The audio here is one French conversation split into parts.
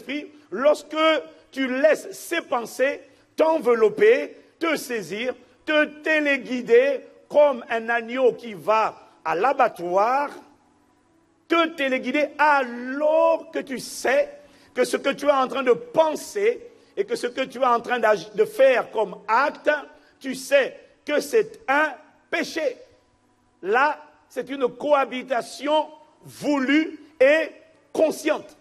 l'esprit lorsque tu laisses ces pensées t'envelopper, te saisir, te téléguider comme un agneau qui va à l'abattoir, te téléguider alors que tu sais que ce que tu es en train de penser et que ce que tu es en train de faire comme acte, tu sais que c'est un péché. Là, c'est une cohabitation voulue et consciente.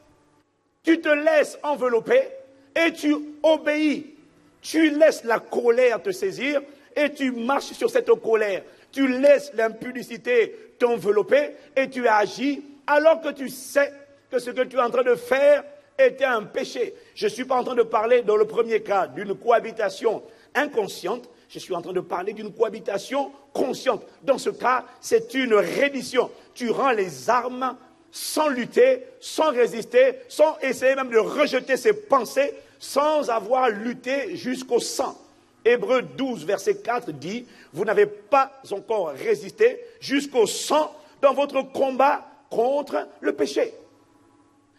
Tu te laisses envelopper et tu obéis. Tu laisses la colère te saisir et tu marches sur cette colère. Tu laisses l'impudicité t'envelopper et tu agis alors que tu sais que ce que tu es en train de faire était un péché. Je ne suis pas en train de parler, dans le premier cas, d'une cohabitation inconsciente. Je suis en train de parler d'une cohabitation consciente. Dans ce cas, c'est une reddition. Tu rends les armes sans lutter, sans résister, sans essayer même de rejeter ses pensées, sans avoir lutté jusqu'au sang. Hébreux 12, verset 4 dit, vous n'avez pas encore résisté jusqu'au sang dans votre combat contre le péché.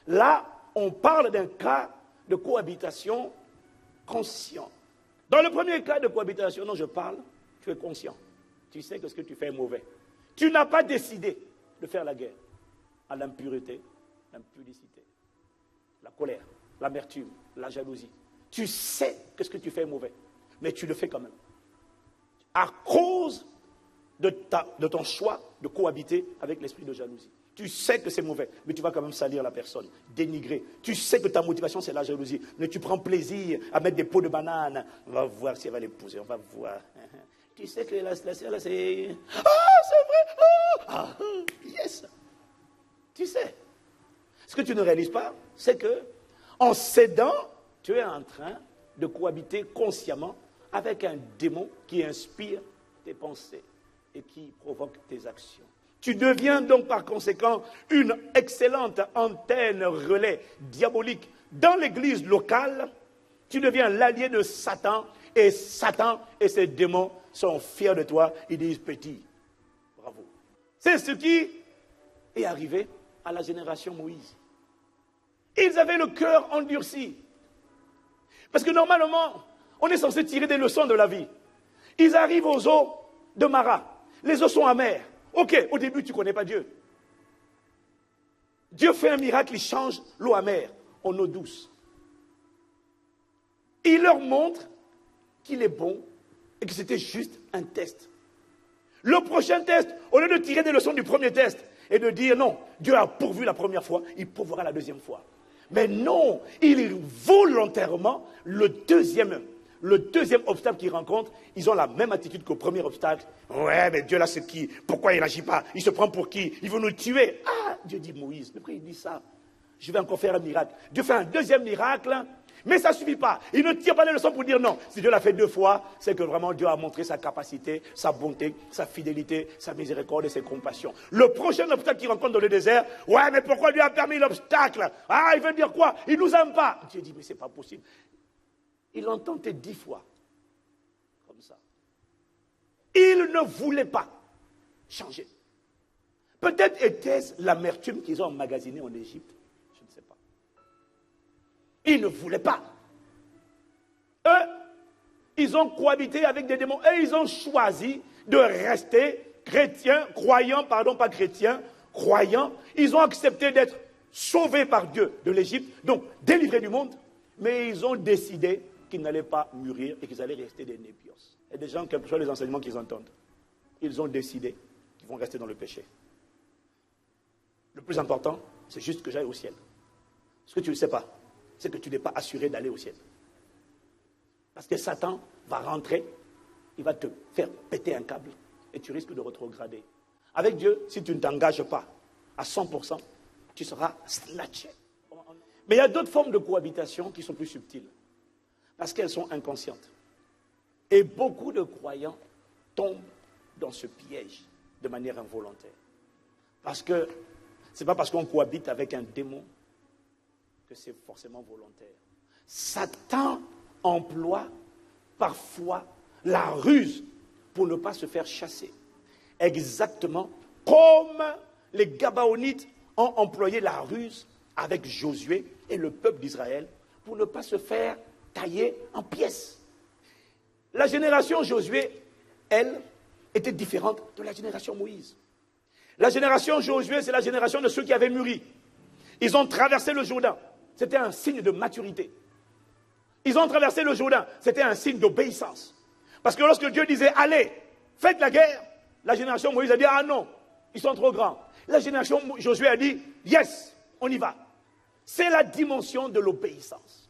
Là, on parle d'un cas de cohabitation conscient. Dans le premier cas de cohabitation dont je parle, tu es conscient. Tu sais que ce que tu fais est mauvais. Tu n'as pas décidé de faire la guerre à l'impureté, l'impudicité, la colère, l'amertume, la jalousie. Tu sais que ce que tu fais est mauvais, mais tu le fais quand même. À cause de ton choix de cohabiter avec l'esprit de jalousie. Tu sais que c'est mauvais, mais tu vas quand même salir la personne, dénigrer. Tu sais que ta motivation, c'est la jalousie, mais tu prends plaisir à mettre des pots de banane. On va voir si elle va l'épouser, on va voir. Tu sais que là, c'est... Ah, c'est vrai! Ah, yes! Tu sais. Ce que tu ne réalises pas, c'est que en cédant, tu es en train de cohabiter consciemment avec un démon qui inspire tes pensées et qui provoque tes actions. Tu deviens donc par conséquent une excellente antenne relais diabolique dans l'église locale. Tu deviens l'allié de Satan et ses démons sont fiers de toi. Ils disent petit, bravo. C'est ce qui est arrivé à la génération Moïse. Ils avaient le cœur endurci. Parce que normalement, on est censé tirer des leçons de la vie. Ils arrivent aux eaux de Mara. Les eaux sont amères. Ok, au début, tu ne connais pas Dieu. Dieu fait un miracle, il change l'eau amère en eau douce. Il leur montre qu'il est bon et que c'était juste un test. Le prochain test, au lieu de tirer des leçons du premier test et de dire non, Dieu a pourvu la première fois, il pourvoira la deuxième fois. Mais non, il volontairement, le deuxième obstacle qu'ils rencontrent, ils ont la même attitude qu'au premier obstacle. Ouais, mais Dieu là c'est qui? Pourquoi il n'agit pas? Il se prend pour qui? Il veut nous tuer. Ah, Dieu dit Moïse, mais pourquoi il dit ça? Je vais encore faire un miracle. Dieu fait un deuxième miracle, mais ça ne suffit pas. Il ne tire pas les leçons pour dire non. Si Dieu l'a fait 2 fois, c'est que vraiment Dieu a montré sa capacité, sa bonté, sa fidélité, sa miséricorde et ses compassions. Le prochain obstacle qu'il rencontre dans le désert, ouais, mais pourquoi Dieu a permis l'obstacle? Ah, il veut dire quoi? Il ne nous aime pas. Dieu dit, mais ce n'est pas possible. Il l'ont tenté 10 fois, comme ça. Il ne voulait pas changer. Peut-être était-ce l'amertume qu'ils ont emmagasinée en Égypte. Je ne sais pas. Ils ne voulaient pas. Eux, ils ont cohabité avec des démons et ils ont choisi de rester chrétiens, croyants, pardon, pas chrétiens, croyants. Ils ont accepté d'être sauvés par Dieu de l'Égypte, donc délivrés du monde, mais ils ont décidé qu'ils n'allaient pas mûrir et qu'ils allaient rester des népios. Et des gens, quels que soient les enseignements qu'ils entendent, ils ont décidé qu'ils vont rester dans le péché. Le plus important, c'est juste que j'aille au ciel. Ce que tu ne sais pas, c'est que tu n'es pas assuré d'aller au ciel. Parce que Satan va rentrer, il va te faire péter un câble et tu risques de rétrograder. Avec Dieu, si tu ne t'engages pas à 100%, tu seras snatché. Mais il y a d'autres formes de cohabitation qui sont plus subtiles. Parce qu'elles sont inconscientes. Et beaucoup de croyants tombent dans ce piège de manière involontaire. Parce que ce n'est pas parce qu'on cohabite avec un démon que c'est forcément volontaire. Satan emploie parfois la ruse pour ne pas se faire chasser. Exactement comme les Gabaonites ont employé la ruse avec Josué et le peuple d'Israël pour ne pas se faire tailler en pièces. La génération Josué, elle, était différente de la génération Moïse. La génération Josué, c'est la génération de ceux qui avaient mûri. Ils ont traversé le Jourdain. C'était un signe de maturité. Ils ont traversé le Jourdain. C'était un signe d'obéissance. Parce que lorsque Dieu disait, allez, faites la guerre, la génération Moïse a dit, ah non, ils sont trop grands. La génération Josué a dit, yes, on y va. C'est la dimension de l'obéissance.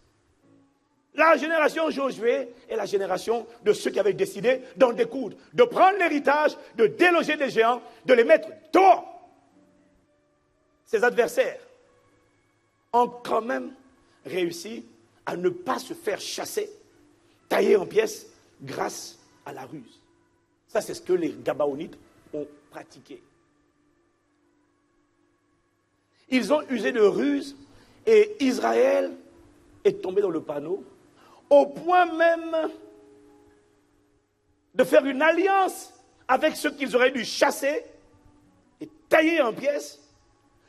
La génération Josué est la génération de ceux qui avaient décidé d'en découdre, de prendre l'héritage, de déloger les géants, de les mettre dehors. Ses adversaires ont quand même réussi à ne pas se faire chasser, tailler en pièces grâce à la ruse. Ça, c'est ce que les Gabaonites ont pratiqué. Ils ont usé de ruse et Israël est tombé dans le panneau au point même de faire une alliance avec ceux qu'ils auraient dû chasser et tailler en pièces.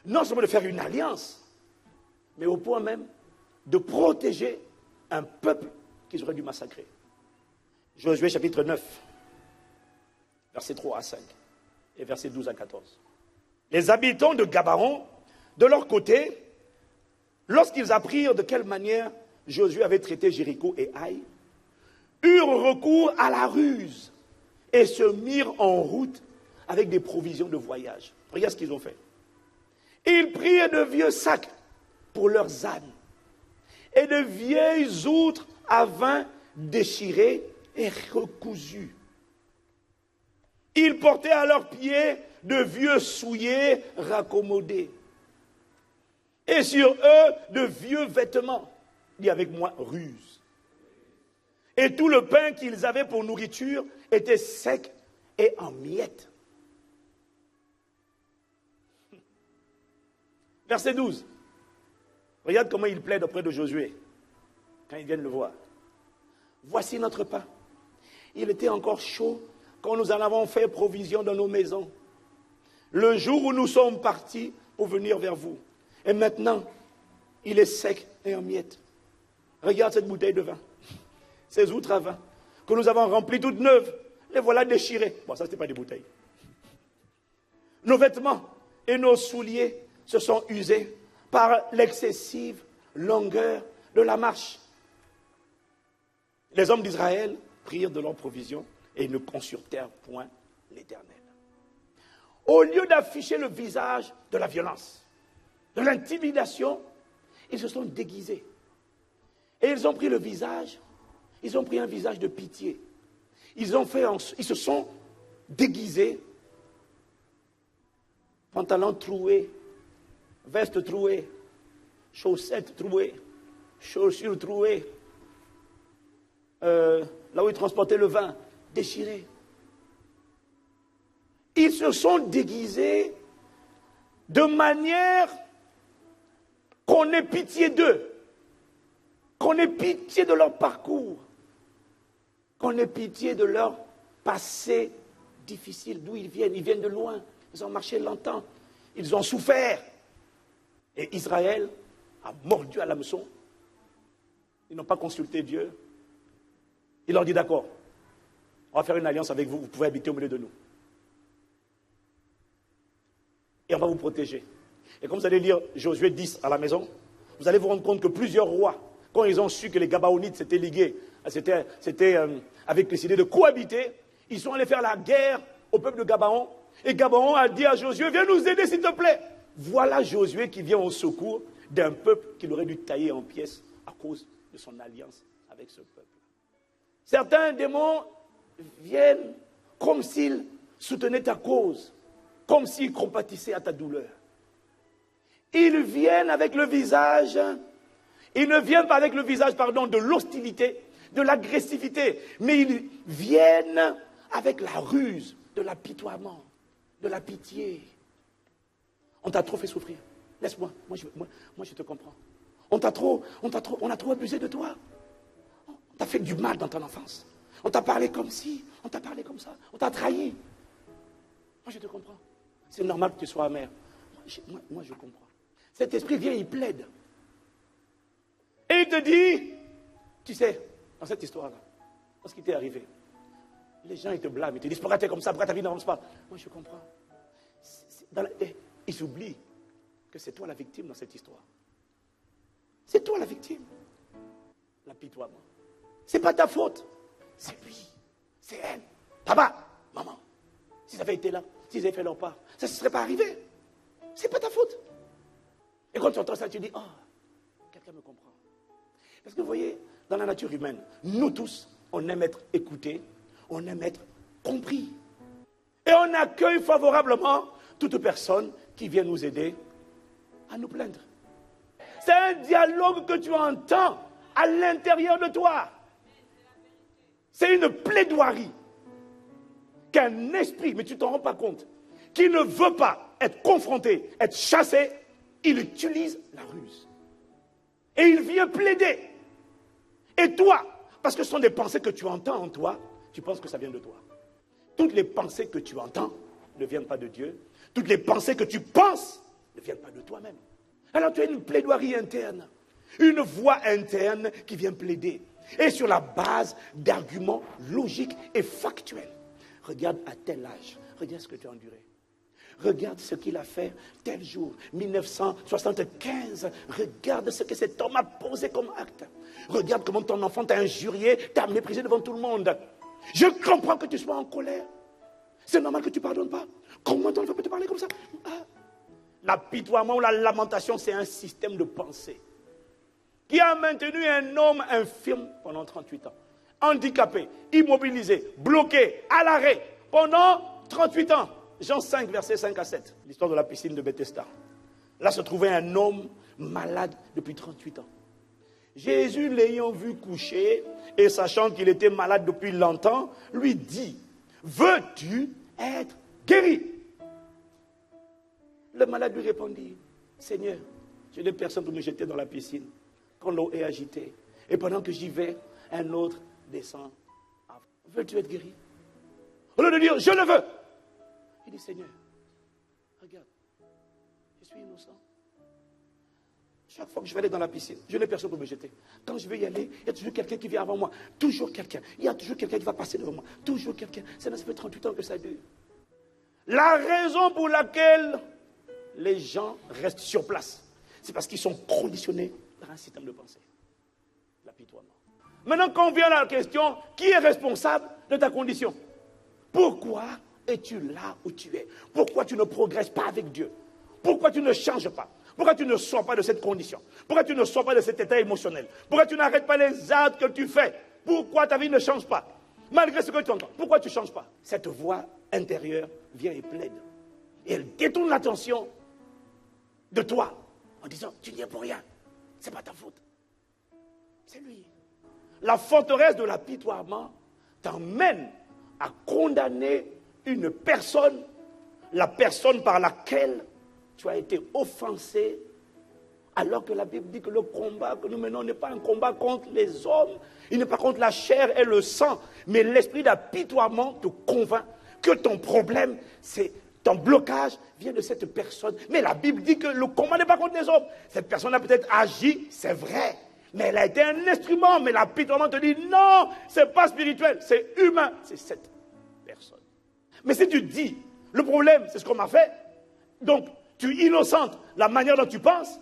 Non seulement de faire une alliance, mais au point même de protéger un peuple qu'ils auraient dû massacrer. Josué chapitre 9, versets 3 à 5 et versets 12 à 14. Les habitants de Gabaon, de leur côté, lorsqu'ils apprirent de quelle manière Josué avait traité Jéricho et Haï, eurent recours à la ruse et se mirent en route avec des provisions de voyage. Regarde ce qu'ils ont fait. Ils prirent de vieux sacs pour leurs ânes et de vieilles outres à vin déchirées et recousues. Ils portaient à leurs pieds de vieux souliers raccommodés. Et sur eux, de vieux vêtements. Dis avec moi, ruse. Et tout le pain qu'ils avaient pour nourriture était sec et en miettes. Verset 12. Regarde comment il plaide auprès de Josué quand ils viennent le voir. Voici notre pain. Il était encore chaud quand nous en avons fait provision dans nos maisons. Le jour où nous sommes partis pour venir vers vous. Et maintenant, il est sec et en miettes. Regarde cette bouteille de vin. Ces outres à vin que nous avons remplies toutes neuves. Les voilà déchirées. Bon, ça, ce n'était pas des bouteilles. Nos vêtements et nos souliers se sont usés par l'excessive longueur de la marche. Les hommes d'Israël prirent de leurs provisions et ne consultèrent point l'Éternel. Au lieu d'afficher le visage de la violence, de l'intimidation, ils se sont déguisés. Et ils ont pris le visage, ils ont pris un visage de pitié. Ils se sont déguisés, pantalons troués, vestes trouées, chaussettes trouées, chaussures trouées, là où ils transportaient le vin, déchirés. Ils se sont déguisés de manière qu'on ait pitié d'eux, qu'on ait pitié de leur parcours, qu'on ait pitié de leur passé difficile, d'où ils viennent de loin, ils ont marché longtemps, ils ont souffert. Et Israël a mordu à l'hameçon. Ils n'ont pas consulté Dieu. Il leur dit d'accord, on va faire une alliance avec vous, vous pouvez habiter au milieu de nous. Et on va vous protéger. Et comme vous allez lire Josué 10 à la maison, vous allez vous rendre compte que plusieurs rois, quand ils ont su que les Gabaonites s'étaient ligués, avaient décidé de cohabiter, ils sont allés faire la guerre au peuple de Gabaon. Et Gabaon a dit à Josué, viens nous aider s'il te plaît. Voilà Josué qui vient au secours d'un peuple qu'il aurait dû tailler en pièces à cause de son alliance avec ce peuple. Certains démons viennent comme s'ils soutenaient ta cause, comme s'ils compatissaient à ta douleur. Ils viennent avec le visage, ils ne viennent pas avec le visage, de l'hostilité, de l'agressivité, mais ils viennent avec la ruse, de l'apitoiement, de la pitié. On t'a trop fait souffrir. Laisse-moi, moi je te comprends. On a trop abusé de toi. On t'a fait du mal dans ton enfance. On t'a parlé comme ci, on t'a parlé comme ça, on t'a trahi. Moi je te comprends. C'est normal que tu sois amer. Moi je comprends. Cet esprit vient, il plaide. Et il te dit, tu sais, dans cette histoire-là, ce qui t'est arrivé, les gens ils te blâment, ils te disent, pourquoi tu es comme ça, pourquoi ta vie n'avance pas? Moi je comprends. Ils oublient que c'est toi la victime dans cette histoire. C'est toi la victime. L'apitoiement. C'est pas ta faute. C'est lui. C'est elle. Papa, maman. S'ils avaient été là, s'ils avaient fait leur part, ça ne serait pas arrivé. C'est pas ta faute. Et quand tu entends ça, tu dis, oh, quelqu'un me comprend. Parce que vous voyez, dans la nature humaine, nous tous, on aime être écoutés, on aime être compris. Et on accueille favorablement toute personne qui vient nous aider à nous plaindre. C'est un dialogue que tu entends à l'intérieur de toi. C'est une plaidoirie qu'un esprit, mais tu ne t'en rends pas compte, qui ne veut pas être confronté, être chassé, il utilise la ruse. Et il vient plaider. Et toi, parce que ce sont des pensées que tu entends en toi, tu penses que ça vient de toi. Toutes les pensées que tu entends ne viennent pas de Dieu. Toutes les pensées que tu penses ne viennent pas de toi-même. Alors tu as une plaidoirie interne, une voix interne qui vient plaider. Et sur la base d'arguments logiques et factuels. Regarde à tel âge, regarde ce que tu as enduré. Regarde ce qu'il a fait tel jour, 1975. Regarde ce que cet homme a posé comme acte. Regarde comment ton enfant t'a injurié, t'a méprisé devant tout le monde. Je comprends que tu sois en colère. C'est normal que tu ne pardonnes pas. Comment ton enfant peut te parler comme ça? L'apitoiement ou la lamentation, c'est un système de pensée qui a maintenu un homme infirme pendant 38 ans. Handicapé, immobilisé, bloqué, à l'arrêt pendant 38 ans. Jean 5, versets 5 à 7. L'histoire de la piscine de Bethesda. Là se trouvait un homme malade depuis 38 ans. Jésus, l'ayant vu coucher et sachant qu'il était malade depuis longtemps, lui dit, veux-tu être guéri? Le malade lui répondit, Seigneur, je n'ai personne pour me jeter dans la piscine quand l'eau est agitée. Et pendant que j'y vais, un autre descend. Veux-tu être guéri? Au lieu de dire, je le veux. Il dit, Seigneur, regarde, je suis innocent. Chaque fois que je vais aller dans la piscine, je n'ai personne pour me jeter. Quand je vais y aller, il y a toujours quelqu'un qui vient avant moi. Toujours quelqu'un. Il y a toujours quelqu'un qui va passer devant moi. Toujours quelqu'un. Ça fait 38 ans que ça dure. La raison pour laquelle les gens restent sur place, c'est parce qu'ils sont conditionnés par un système de pensée. L'apitoiement. Maintenant, quand vient la question, qui est responsable de ta condition? Pourquoi es-tu là où tu es? Pourquoi tu ne progresses pas avec Dieu? Pourquoi tu ne changes pas? Pourquoi tu ne sors pas de cette condition? Pourquoi tu ne sors pas de cet état émotionnel? Pourquoi tu n'arrêtes pas les actes que tu fais? Pourquoi ta vie ne change pas? Malgré ce que tu entends, pourquoi tu ne changes pas? Cette voix intérieure vient et plaide. Et elle détourne l'attention de toi en disant, tu n'y es pour rien. Ce n'est pas ta faute. C'est lui. La forteresse de l'apitoiement t'emmène à condamner une personne, la personne par laquelle tu as été offensé, alors que la Bible dit que le combat que nous menons n'est pas un combat contre les hommes, il n'est pas contre la chair et le sang, mais l'esprit d'apitoiement te convainc que ton problème, c'est ton blocage vient de cette personne. Mais la Bible dit que le combat n'est pas contre les hommes. Cette personne a peut-être agi, c'est vrai, mais elle a été un instrument. Mais l'apitoiement te dit non, c'est pas spirituel, c'est humain, c'est cette personne. Mais si tu dis, le problème, c'est ce qu'on m'a fait, donc tu innocentes la manière dont tu penses,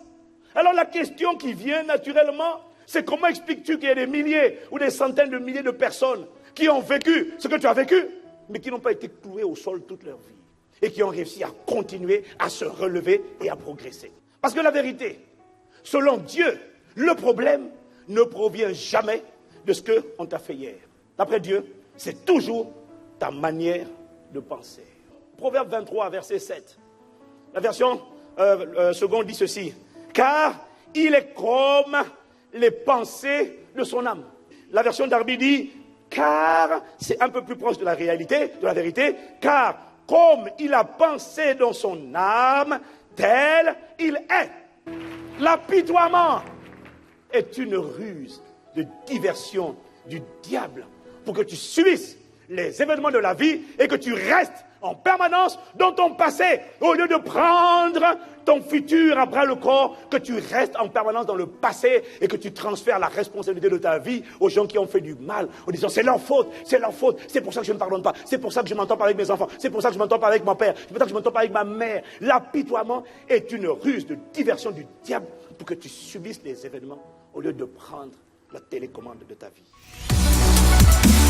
alors la question qui vient naturellement, c'est comment expliques-tu qu'il y a des milliers ou des centaines de milliers de personnes qui ont vécu ce que tu as vécu, mais qui n'ont pas été cloués au sol toute leur vie et qui ont réussi à continuer, à se relever et à progresser. Parce que la vérité, selon Dieu, le problème ne provient jamais de ce qu'on t'a fait hier. D'après Dieu, c'est toujours ta manière de penser. Proverbe 23, verset 7. La version seconde dit ceci. Car il est comme les pensées de son âme. La version d'Arby dit, car, c'est un peu plus proche de la réalité, de la vérité, car comme il a pensé dans son âme, tel il est. L'apitoiement est une ruse de diversion du diable pour que tu subisses les événements de la vie et que tu restes en permanence dans ton passé, au lieu de prendre ton futur à bras le corps, que tu restes en permanence dans le passé et que tu transfères la responsabilité de ta vie aux gens qui ont fait du mal, en disant c'est leur faute, c'est pour ça que je ne pardonne pas, c'est pour ça que je m'entends pas avec mes enfants, c'est pour ça que je m'entends pas avec mon père, c'est pour ça que je m'entends pas avec ma mère. L'apitoiement est une ruse de diversion du diable pour que tu subisses les événements au lieu de prendre la télécommande de ta vie.